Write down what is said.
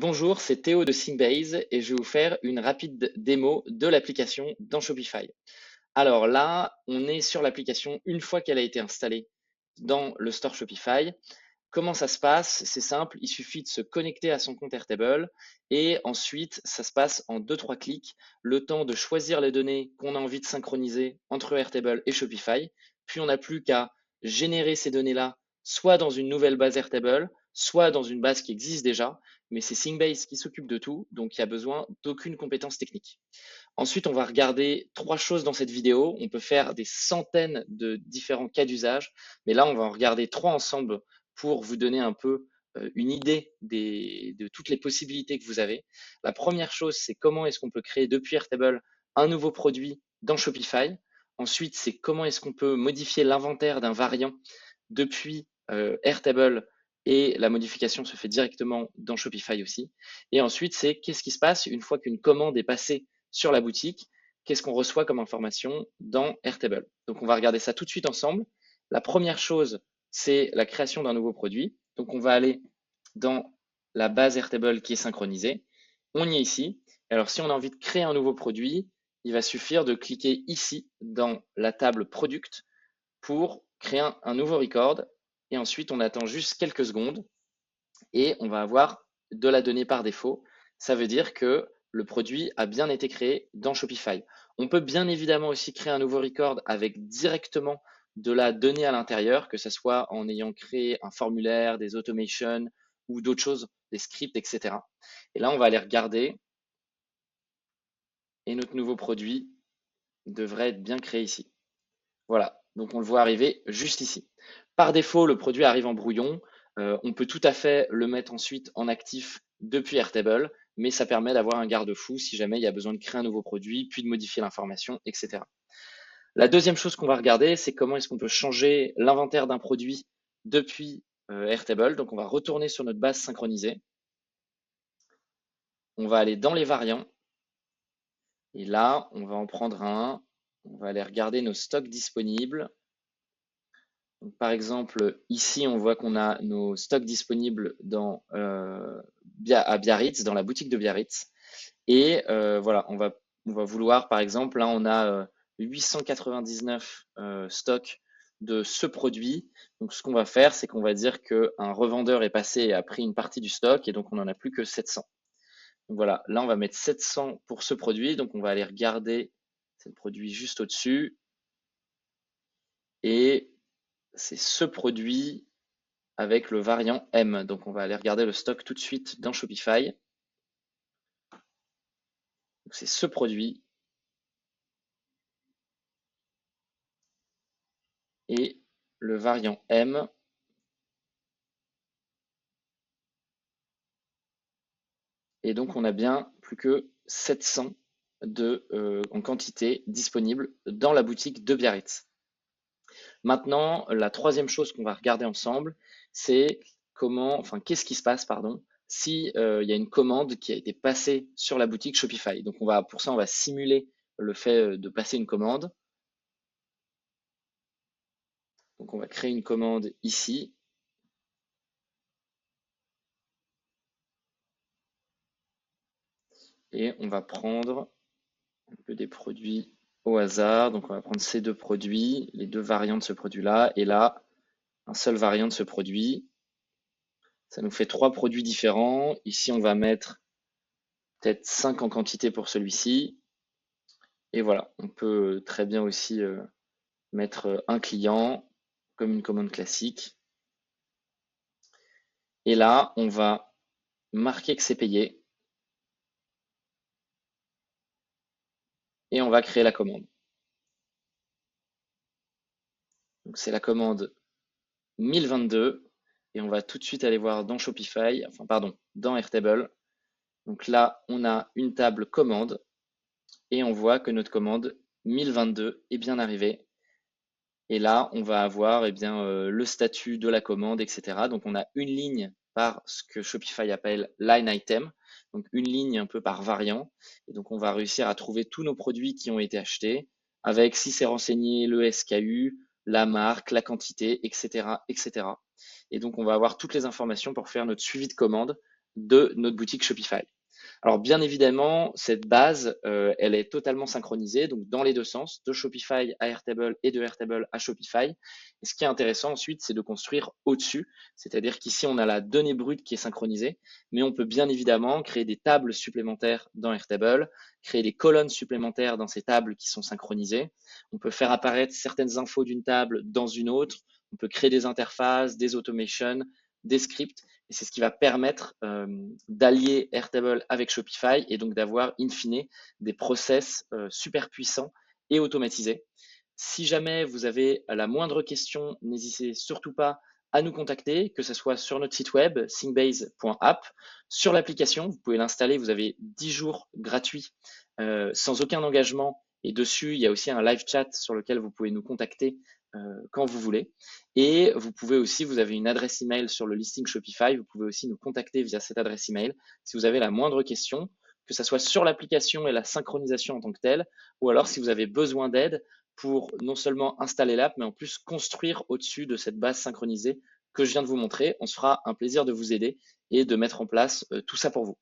Bonjour, c'est Théo de Symebase et je vais vous faire une rapide démo de l'application dans Shopify. Alors là, on est sur l'application une fois qu'elle a été installée dans le store Shopify. Comment ça se passe? C'est simple, il suffit de se connecter à son compte Airtable et ensuite ça se passe en 2-3 clics, le temps de choisir les données qu'on a envie de synchroniser entre Airtable et Shopify. Puis on n'a plus qu'à générer ces données-là, soit dans une nouvelle base Airtable, soit dans une base qui existe déjà, mais c'est Synbase qui s'occupe de tout, donc il n'y a besoin d'aucune compétence technique. Ensuite, on va regarder trois choses dans cette vidéo. On peut faire des centaines de différents cas d'usage, mais là, on va en regarder trois ensemble pour vous donner un peu une idée de toutes les possibilités que vous avez. La première chose, c'est comment est-ce qu'on peut créer depuis Airtable un nouveau produit dans Shopify. Ensuite, c'est comment est-ce qu'on peut modifier l'inventaire d'un variant depuis Airtable et la modification se fait directement dans Shopify aussi. Et ensuite, c'est qu'est-ce qui se passe une fois qu'une commande est passée sur la boutique, qu'est-ce qu'on reçoit comme information dans Airtable. Donc on va regarder ça tout de suite ensemble. La première chose, c'est la création d'un nouveau produit. Donc on va aller dans la base Airtable qui est synchronisée. On y est ici. Alors si on a envie de créer un nouveau produit, il va suffire de cliquer ici dans la table Product pour créer un nouveau record. Et ensuite, on attend juste quelques secondes et on va avoir de la donnée par défaut. Ça veut dire que le produit a bien été créé dans Shopify. On peut bien évidemment aussi créer un nouveau record avec directement de la donnée à l'intérieur, que ce soit en ayant créé un formulaire, des automations ou d'autres choses, des scripts, etc. Et là, on va aller regarder et notre nouveau produit devrait être bien créé ici. Voilà, donc on le voit arriver juste ici. Par défaut, le produit arrive en brouillon. On peut tout à fait le mettre ensuite en actif depuis Airtable, mais ça permet d'avoir un garde-fou si jamais il y a besoin de créer un nouveau produit, puis de modifier l'information, etc. La deuxième chose qu'on va regarder, c'est comment est-ce qu'on peut changer l'inventaire d'un produit depuis Airtable. Donc on va retourner sur notre base synchronisée. On va aller dans les variants. Et là, on va en prendre un. On va aller regarder nos stocks disponibles. Donc, par exemple, ici, on voit qu'on a nos stocks disponibles à Biarritz, dans la boutique de Biarritz. Et voilà, on va vouloir, par exemple, là, on a 899 stocks de ce produit. Donc, ce qu'on va faire, c'est qu'on va dire qu'un revendeur est passé et a pris une partie du stock, et donc on n'en a plus que 700. Donc voilà, là, on va mettre 700 pour ce produit. Donc, on va aller regarder, c'est le produit juste au-dessus. Et c'est ce produit avec le variant M. Donc on va aller regarder le stock tout de suite dans Shopify. C'est ce produit et le variant M. Et donc on a bien plus que 700 en quantité disponible dans la boutique de Biarritz. Maintenant, la troisième chose qu'on va regarder ensemble, c'est qu'est-ce qui se passe, pardon, si il y a une commande qui a été passée sur la boutique Shopify. Donc pour ça, on va simuler le fait de passer une commande. Donc on va créer une commande ici. Et on va prendre un peu des produits au hasard. Donc on va prendre ces deux produits, les deux variants de ce produit-là, et là, un seul variant de ce produit. Ça nous fait trois produits différents. Ici, on va mettre peut-être 5 en quantité pour celui-ci. Et voilà, on peut très bien aussi mettre un client comme une commande classique. Et là, on va marquer que c'est payé. Et on va créer la commande. Donc c'est la commande 1022 et on va tout de suite aller voir dans Shopify, enfin pardon, dans Airtable. Donc là, on a une table commande et on voit que notre commande 1022 est bien arrivée. Et là, on va avoir le statut de la commande, etc. Donc on a une ligne par ce que Shopify appelle line item, donc une ligne un peu par variant. Et donc on va réussir à trouver tous nos produits qui ont été achetés, avec si c'est renseigné le SKU, la marque, la quantité, etc., etc. Et donc on va avoir toutes les informations pour faire notre suivi de commande de notre boutique Shopify. Alors bien évidemment, cette base, elle est totalement synchronisée, donc dans les deux sens, de Shopify à Airtable et de Airtable à Shopify. Et ce qui est intéressant ensuite, c'est de construire au-dessus, c'est-à-dire qu'ici on a la donnée brute qui est synchronisée, mais on peut bien évidemment créer des tables supplémentaires dans Airtable, créer des colonnes supplémentaires dans ces tables qui sont synchronisées. On peut faire apparaître certaines infos d'une table dans une autre. On peut créer des interfaces, des automations, des scripts. Et c'est ce qui va permettre d'allier Airtable avec Shopify et donc d'avoir in fine des process super puissants et automatisés. Si jamais vous avez la moindre question, n'hésitez surtout pas à nous contacter, que ce soit sur notre site web sync-base.app, sur l'application, vous pouvez l'installer, vous avez 10 jours gratuits sans aucun engagement et dessus, il y a aussi un live chat sur lequel vous pouvez nous contacter quand vous voulez. Et vous pouvez aussi, vous avez une adresse email sur le listing Shopify, vous pouvez aussi nous contacter via cette adresse email si vous avez la moindre question, que ce soit sur l'application et la synchronisation en tant que telle, ou alors si vous avez besoin d'aide pour non seulement installer l'app, mais en plus construire au-dessus de cette base synchronisée que je viens de vous montrer. On se fera un plaisir de vous aider et de mettre en place tout ça pour vous.